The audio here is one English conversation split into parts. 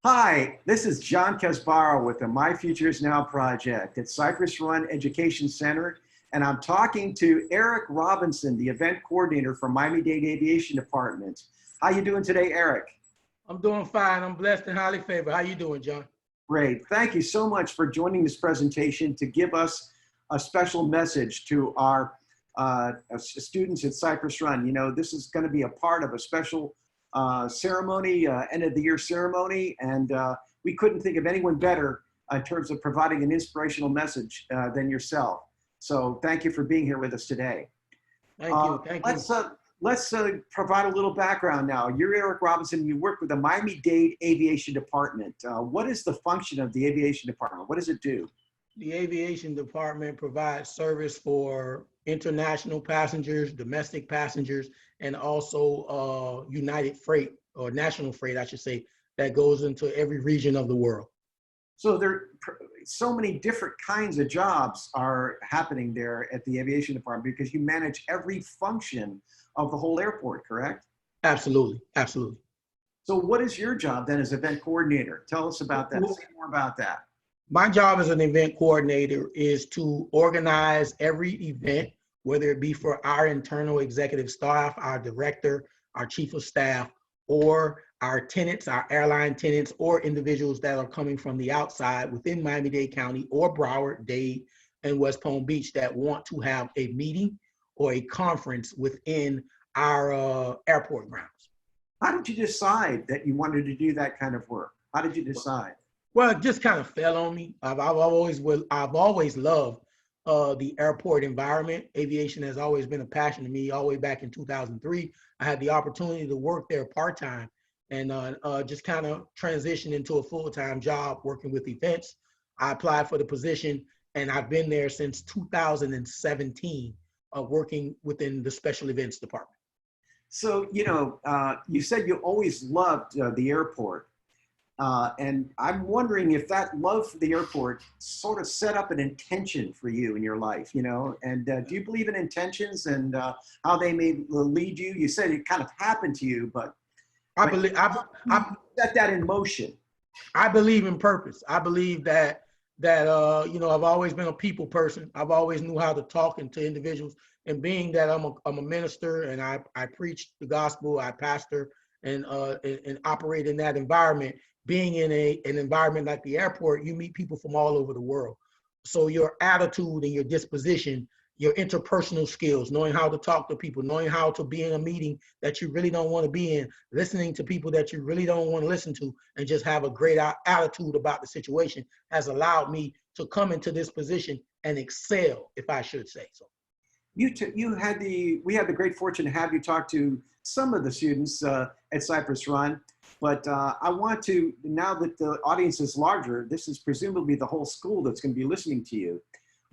Hi, this is John Casbaro with the My Future Is Now project at Cypress Run Education Center, and I'm talking to Eric Robinson, the event coordinator for Miami-Dade Aviation Department. How you doing today, Eric? I'm doing fine. I'm blessed and highly favored. How you doing, John? Great. Thank you so much for joining this presentation to give us a special message to our students at Cypress Run. You know, this is going to be a part of a special ceremony, end of the year ceremony, and we couldn't think of anyone better in terms of providing an inspirational message than yourself. So thank you for being here with us today. Thank you. Thank you. Let's provide a little background now. You're Eric Robinson. You work with the Miami-Dade Aviation Department. What is the function of the Aviation Department? What does it do? The Aviation Department provides service for international passengers, domestic passengers, and also United Freight, or national freight, I should say, that goes into every region of the world. So so many different kinds of jobs are happening there at the Aviation Department because you manage every function of the whole airport, correct? Absolutely. Absolutely. So what is your job then as event coordinator? Tell us about that. Say more about that. My job as an event coordinator is to organize every event, whether it be for our internal executive staff, our director, our chief of staff, or our tenants, our airline tenants, or individuals that are coming from the outside within Miami-Dade County or Broward, Dade, and West Palm Beach that want to have a meeting or a conference within our airport grounds. How did you decide that you wanted to do that kind of work? How did you decide? Well, it just kind of fell on me. I've always loved the airport environment. Aviation has always been a passion to me. All the way back in 2003, I had the opportunity to work there part-time and just kind of transitioned into a full-time job working with events. I applied for the position, and I've been there since 2017, working within the special events department. So, you know, you said you always loved the airport. And I'm wondering if that love for the airport sort of set up an intention for you in your life, you know, and do you believe in intentions and how they may lead you? You said it kind of happened to you, but I believe I set that in motion. I believe in purpose. I believe that you know, I've always been a people person. I've always knew how to talk to individuals, and being that I'm a minister and I preach the gospel, I pastor and operate in that environment. Being in an environment like the airport, you meet people from all over the world. So your attitude and your disposition, your interpersonal skills, knowing how to talk to people, knowing how to be in a meeting that you really don't want to be in, listening to people that you really don't want to listen to, and just have a great attitude about the situation has allowed me to come into this position and excel, if I should say so. We had the great fortune to have you talk to some of the students at Cypress Run. But I want to, now that the audience is larger, this is presumably the whole school that's going to be listening to you.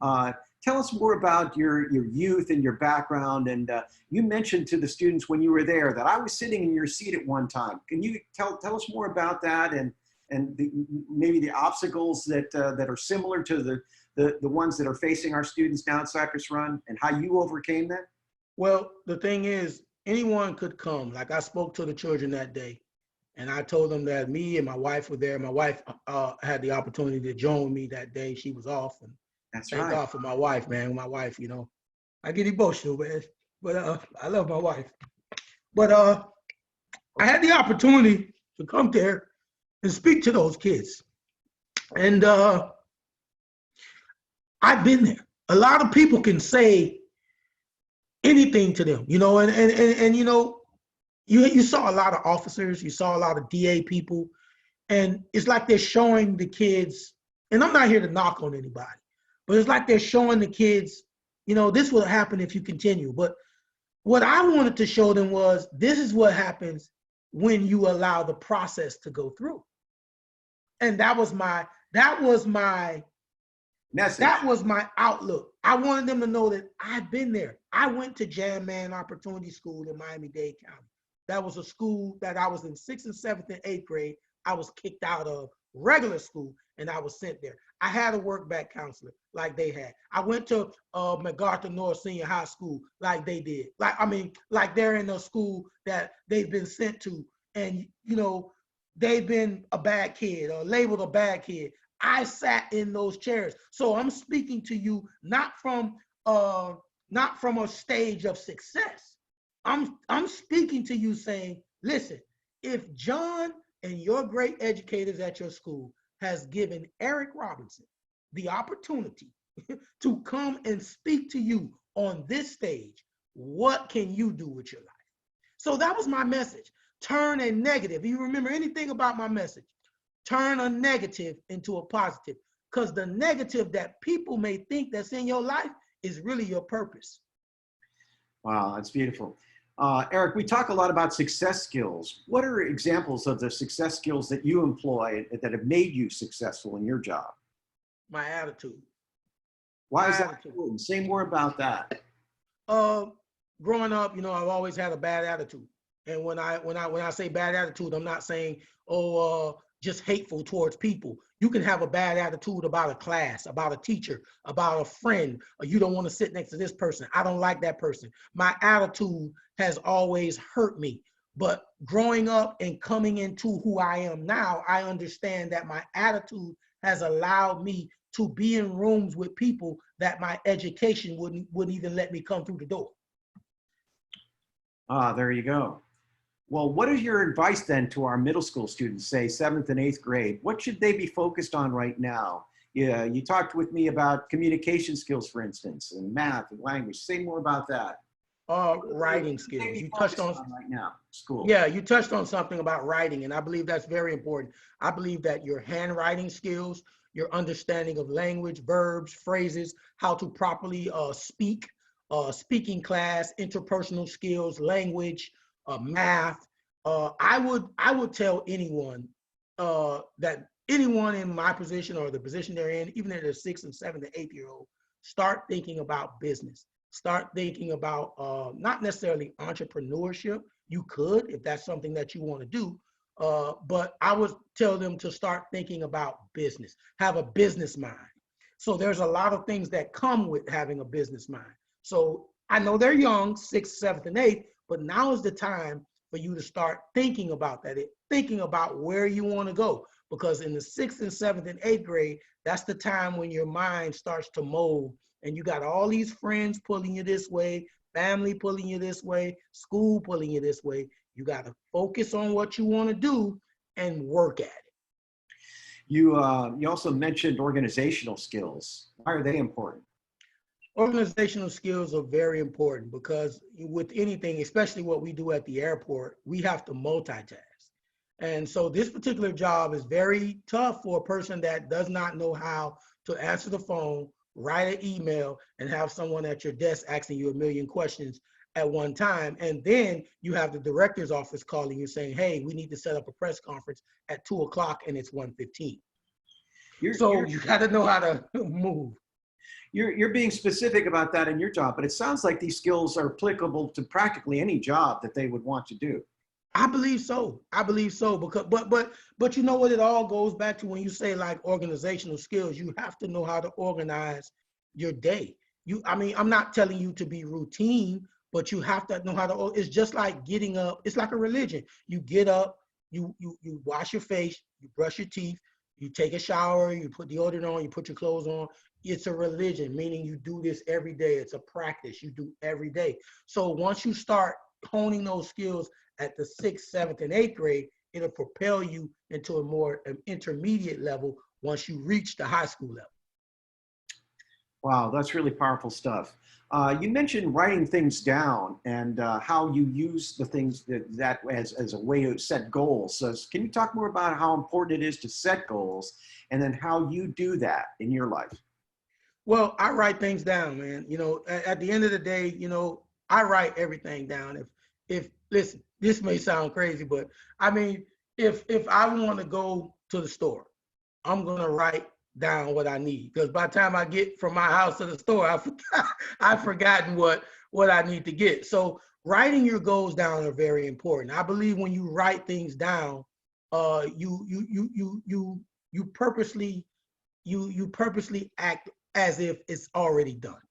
Tell us more about your youth and your background. And you mentioned to the students when you were there that I was sitting in your seat at one time. Can you tell us more about that and maybe the obstacles that are similar to the ones that are facing our students now at Cypress Run and how you overcame that? Well, the thing is, anyone could come. Like I spoke to the children that day. And I told them that me and my wife were there. My wife had the opportunity to join me that day. She was off. And that's thank right. God for my wife, man. My wife, you know, I get emotional, man. But I love my wife. But I had the opportunity to come there and speak to those kids. And I've been there. A lot of people can say anything to them, you know, and you know, you saw a lot of officers, you saw a lot of DA people, and it's like they're showing the kids, and I'm not here to knock on anybody, but it's like they're showing the kids, you know, this will happen if you continue. But what I wanted to show them was, this is what happens when you allow the process to go through. And that was my message. That was my outlook. I wanted them to know that I've been there. I went to Jam Man Opportunity School in Miami-Dade County. That was a school that I was in 6th and 7th and 8th grade. I was kicked out of regular school and I was sent there. I had a work back counselor like they had. I went to MacArthur North Senior High School like they did. Like they're in a school that they've been sent to. And, you know, they've been a bad kid or labeled a bad kid. I sat in those chairs. So I'm speaking to you not from a stage of success. I'm speaking to you saying, listen, if John and your great educators at your school has given Eric Robinson the opportunity to come and speak to you on this stage, what can you do with your life? So that was my message. Turn a negative. You remember anything about my message? Turn a negative into a positive, because the negative that people may think that's in your life is really your purpose. Wow, that's beautiful. Eric, we talk a lot about success skills. What are examples of the success skills that you employ that have made you successful in your job? My attitude. Why is that important? Say more about that. Growing up, you know, I've always had a bad attitude. And when I say bad attitude, I'm not saying, just hateful towards people. You can have a bad attitude about a class, about a teacher, about a friend, or you don't want to sit next to this person. I don't like that person. My attitude has always hurt me. But growing up and coming into who I am now, I understand that my attitude has allowed me to be in rooms with people that my education wouldn't even let me come through the door. There you go. Well, what is your advice then to our middle school students, say 7th and 8th grade? What should they be focused on right now? Yeah, you talked with me about communication skills, for instance, and math and language. Say more about that. Writing skills. You touched on right now, school. Yeah, you touched on something about writing, and I believe that's very important. I believe that your handwriting skills, your understanding of language, verbs, phrases, how to properly speak, speaking class, interpersonal skills, language, math. I would tell anyone that anyone in my position or the position they're in, even if they're 6th and 7th and 8th year old, start thinking about business. Start thinking about not necessarily entrepreneurship. You could, if that's something that you want to do, but I would tell them to start thinking about business, have a business mind. So there's a lot of things that come with having a business mind. So I know they're young, 6th, 7th, and 8th, but now is the time for you to start thinking about that, thinking about where you want to go. Because in the 6th and 7th and 8th grade, that's the time when your mind starts to mold and you got all these friends pulling you this way, family pulling you this way, school pulling you this way. You got to focus on what you want to do and work at it. You also mentioned organizational skills. Why are they important? Organizational skills are very important because with anything, especially what we do at the airport, we have to multitask. And so this particular job is very tough for a person that does not know how to answer the phone, write an email, and have someone at your desk asking you a million questions at one time. And then you have the director's office calling you saying, hey, we need to set up a press conference at 2 o'clock and it's 1:15. So you got to know how to move. You're being specific about that in your job, but it sounds like these skills are applicable to practically any job that they would want to do. I believe so. I believe so because but you know what, it all goes back to when you say like organizational skills, you have to know how to organize your day. I'm not telling you to be routine, but you have to know how to. It's just like getting up. It's like a religion. You get up, you wash your face, you brush your teeth, you take a shower, you put deodorant on, you put your clothes on. It's a religion, meaning you do this every day. It's a practice you do every day. So once you start honing those skills at the 6th, 7th, and 8th grade, it'll propel you into a more intermediate level once you reach the high school level. Wow, that's really powerful stuff. You mentioned writing things down and how you use the things that as a way to set goals. So can you talk more about how important it is to set goals and then how you do that in your life? Well, I write things down, man. You know, at the end of the day, you know, I write everything down. If listen, this may sound crazy, but I mean, if I want to go to the store, I'm gonna write down what I need, because by the time I get from my house to the store, I've forgotten what I need to get. So writing your goals down are very important. I believe when you write things down, you purposely act as if it's already done.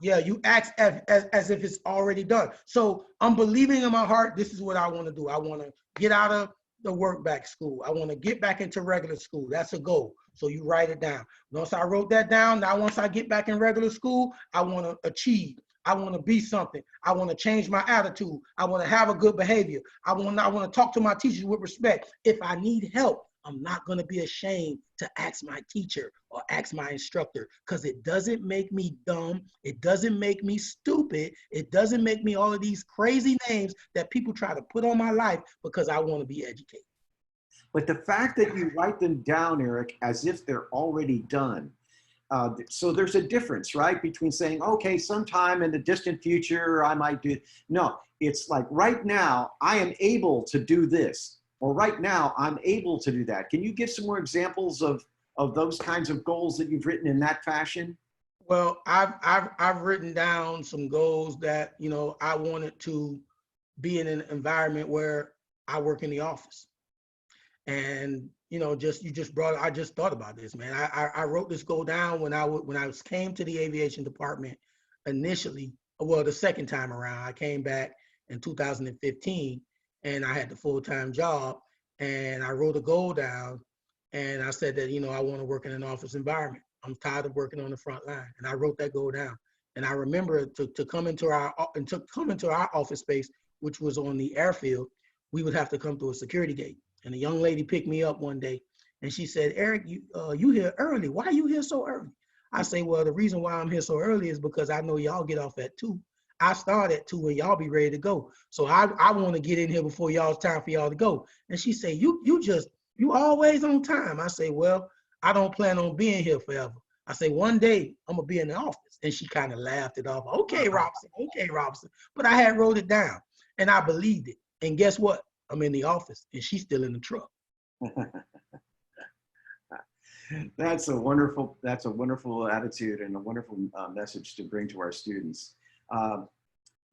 Yeah, you act as if it's already done. So I'm believing in my heart, this is what I want to do. I want to get out of the work back school. I want to get back into regular school. That's a goal. So you write it down. Once I wrote that down, now once I get back in regular school, I want to achieve. I want to be something. I want to change my attitude. I want to have a good behavior. I want to talk to my teachers with respect. If I need help, I'm not going to be ashamed to ask my teacher or ask my instructor, because it doesn't make me dumb. It doesn't make me stupid. It doesn't make me all of these crazy names that people try to put on my life because I want to be educated. But the fact that you write them down, Eric, as if they're already done. So there's a difference, right? Between saying, okay, sometime in the distant future, I might do. No, it's like right now, I am able to do this. Or right now, I'm able to do that. Can you give some more examples of those kinds of goals that you've written in that fashion? Well, I've written down some goals that, you know, I wanted to be in an environment where I work in the office. And, you know, I just thought about this, man. I wrote this goal down when I came to the aviation department initially. Well, the second time around, I came back in 2015 and I had the full-time job, and I wrote a goal down and I said that, you know, I want to work in an office environment. I'm tired of working on the front line. And I wrote that goal down. And I remember to come into our office space, which was on the airfield, we would have to come through a security gate. And a young lady picked me up one day and she said, Eric, you here early. Why are you here so early? I say, well, the reason why I'm here so early is because I know y'all get off at 2. I start at 2 and y'all be ready to go. So I want to get in here before y'all's time for y'all to go. And she said, you always on time. I say, well, I don't plan on being here forever. I say, one day I'm gonna be in the office. And she kind of laughed it off. Okay, Robinson. But I had wrote it down and I believed it. And guess what? I'm in the office and she's still in the truck. That's a wonderful attitude and a wonderful message to bring to our students.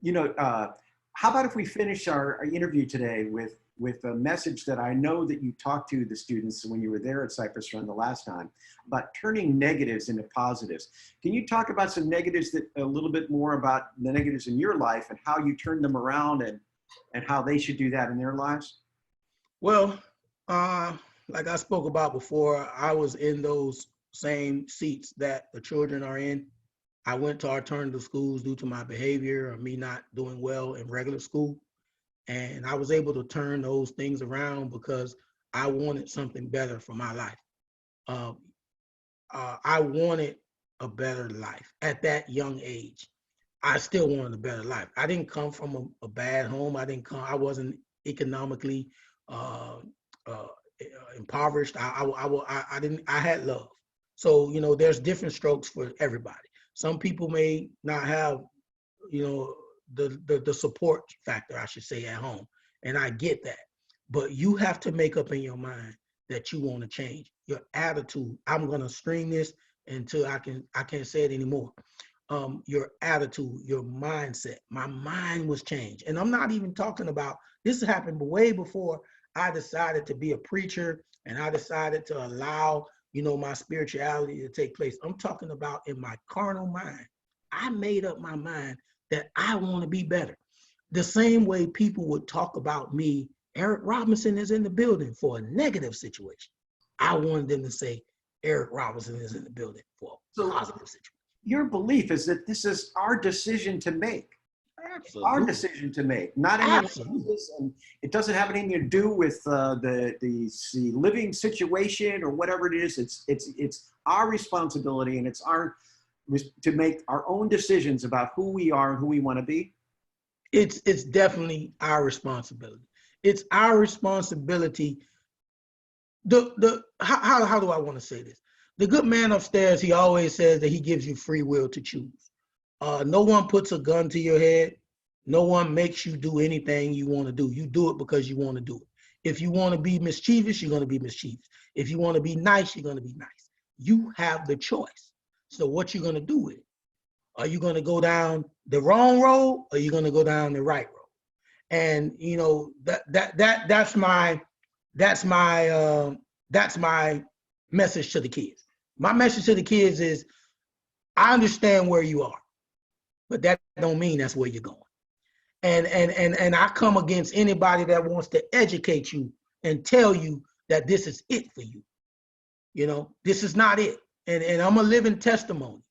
You know, how about if we finish our interview today with a message that I know that you talked to the students when you were there at Cypress Run the last time about turning negatives into positives. Can you talk about some negatives, a little bit more about the negatives in your life and how you turned them around and how they should do that in their lives? Well, like I spoke about before, I was in those same seats that the children are in. I went to alternative schools due to my behavior or me not doing well in regular school. And I was able to turn those things around because I wanted something better for my life. I wanted a better life at that young age. I still wanted a better life. I didn't come from a bad home. I wasn't economically impoverished. I had love. So, you know, there's different strokes for everybody. Some people may not have, you know, the support factor, I should say, at home. And I get that. But you have to make up in your mind that you want to change your attitude. I'm going to string this until I can't say it anymore. Your attitude, your mindset. My mind was changed. And I'm not even talking about, this happened way before I decided to be a preacher and I decided to allow, you know, my spirituality to take place. I'm talking about in my carnal mind. I made up my mind that I want to be better. The same way people would talk about me, Eric Robinson is in the building for a negative situation. I wanted them to say, Eric Robinson is in the building for a positive situation. Your belief is that this is our decision to make. Absolutely. Our decision to make, not anyone else's, and it doesn't have anything to do with the living situation or whatever it is. It's our responsibility, and it's to make our own decisions about who we are and who we want to be. It's definitely our responsibility. It's our responsibility. How do I want to say this? The good man upstairs, he always says that he gives you free will to choose. No one puts a gun to your head. No one makes you do anything you want to do. You do it because you want to do it. If you want to be mischievous, you're going to be mischievous. If you want to be nice, you're going to be nice. You have the choice. So what you going to do with it? Are you going to go down the wrong road or are you going to go down the right road? And you know, that's my message to the kids. My message to the kids is, I understand where you are, but that don't mean that's where you're going. And I come against anybody that wants to educate you and tell you that this is it for you. You know, this is not it. And I'm a living testimony.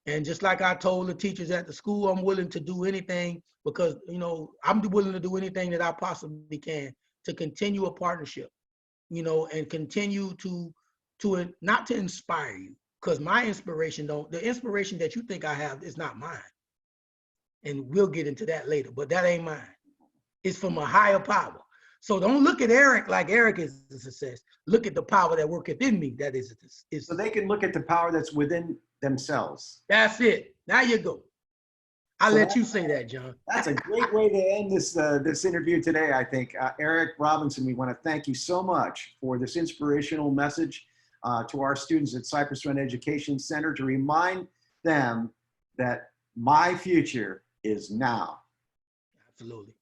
And just like I told the teachers at the school, I'm willing to do anything because, you know, I'm willing to do anything that I possibly can to continue a partnership, you know, and continue to not to inspire you, because my inspiration the inspiration that you think I have is not mine. And we'll get into that later, but that ain't mine. It's from a higher power. So don't look at Eric like Eric is a success. Look at the power that worketh in me. That is. So they can look at the power that's within themselves. That's it. Now you go. I'll So let you say that, John. That's a great way to end this interview today, I think. Eric Robinson, we want to thank you so much for this inspirational message to our students at Cypress Run Education Center to remind them that my future is now. Absolutely.